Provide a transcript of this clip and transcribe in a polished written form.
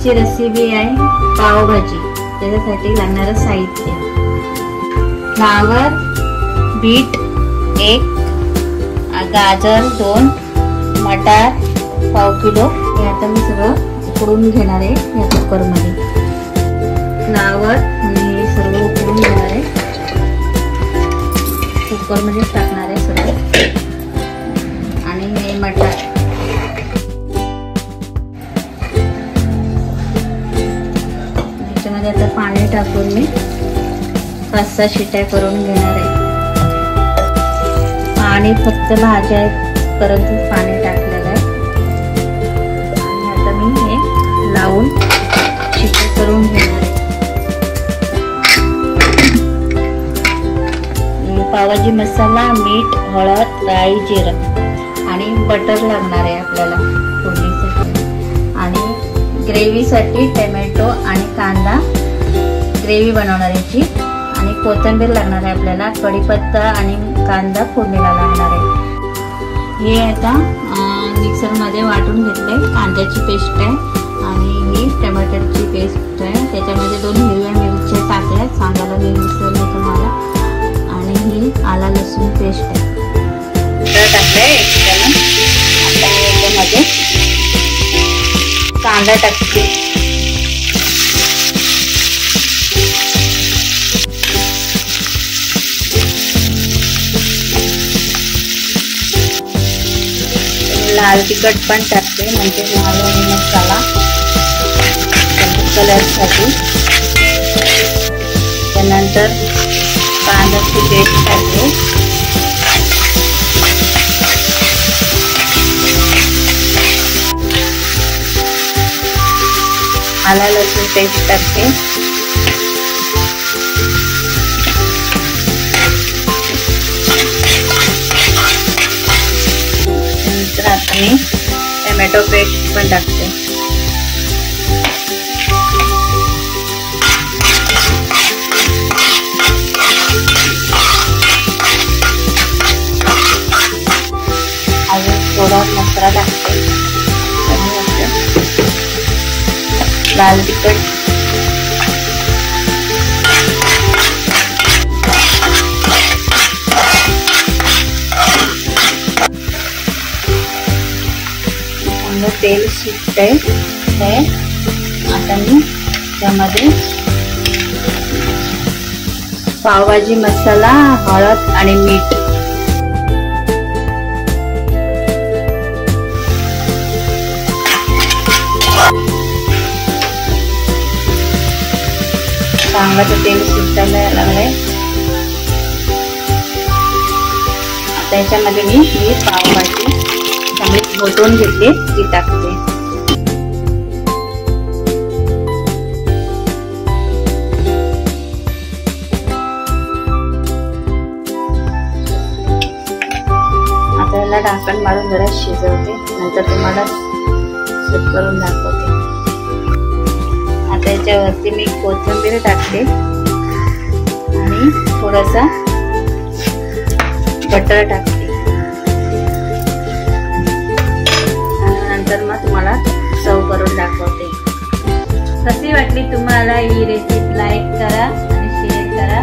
आजची रेसिपी आहे पावभाजी। त्याच्यासाठी लागणारं साहित्य: फ्लावर, बीट 1, गाजर 2, मटार पाव किलो। हे आता मी सगळं उकडून घेणार आहे या कुकरमध्ये। फ्लावर आणि सर्व उकडून घेणार आहे, कुकरमध्ये टाकणार आहे सगळं। आणि हे मटार, याच्यामध्ये आता पाणी टाकून मी 5-6 शिट्या करून घेणार आहे। पाणी फक्त भाज्या परंतु पाणी टाकलेलं आहे। आणि आता मी हे लावून शिट्या करून घेणार आहे। पावभाजी मसाला, मीठ, हळद, राई, जिरं आणि बटर लागणार आहे आपल्याला फोडणीसाठी। आणि ग्रेव्हीसाठी टोमॅटो आणि कांदा ग्रेव्ही बनवणार याची। आणि कोथिंबीर लागणार आहे आपल्याला, कढीपत्ता आणि कांदा फोडणीला लागणार आहे। हे आता मिक्सरमध्ये वाटून घेतले। कांद्याची पेस्ट आहे आणि ही टमाटरची पेस्ट आहे। त्याच्यामध्ये 2 हिरव्या मिरच्या टाकल्या, सांगायला मी विसरले तुम्हाला। आणि ही आला लसूण पेस्ट आहे टाकलंय एकदम। आता याच्यामध्ये कांदा टाकते, लाल तिखट पण टाकते म्हणजे लाल मसाला कलरसाठी। त्यानंतर कांद्याची पेस्ट टाकते, आला लसूण पेस्ट टाकते, नंतर आता मी टोमॅटो पेस्ट पण टाकते। अजून थोडा मसाला टाकते, लाल तिखट, तेल सुटते हे। आता मी त्यामध्ये पावभाजी मसाला, हळद आणि मीठ चांगलं तेल सुटायला लागलंय। आता याच्यामध्ये मी ही पावभाजी चांगली घोटून घेतली, ती टाकते। आता याला ढाकण मारून जरा शिजवते, नंतर तुम्हाला सेट करून दाखवते। आता याच्यावरती मी कोथिंबीर टाकते आणि थोडासा बटर टाकते। नंतर मग तुम्हाला सर्व करून दाखवते। कशी वाटली तुम्हाला ही रेसिपी? लाईक करा आणि शेअर करा।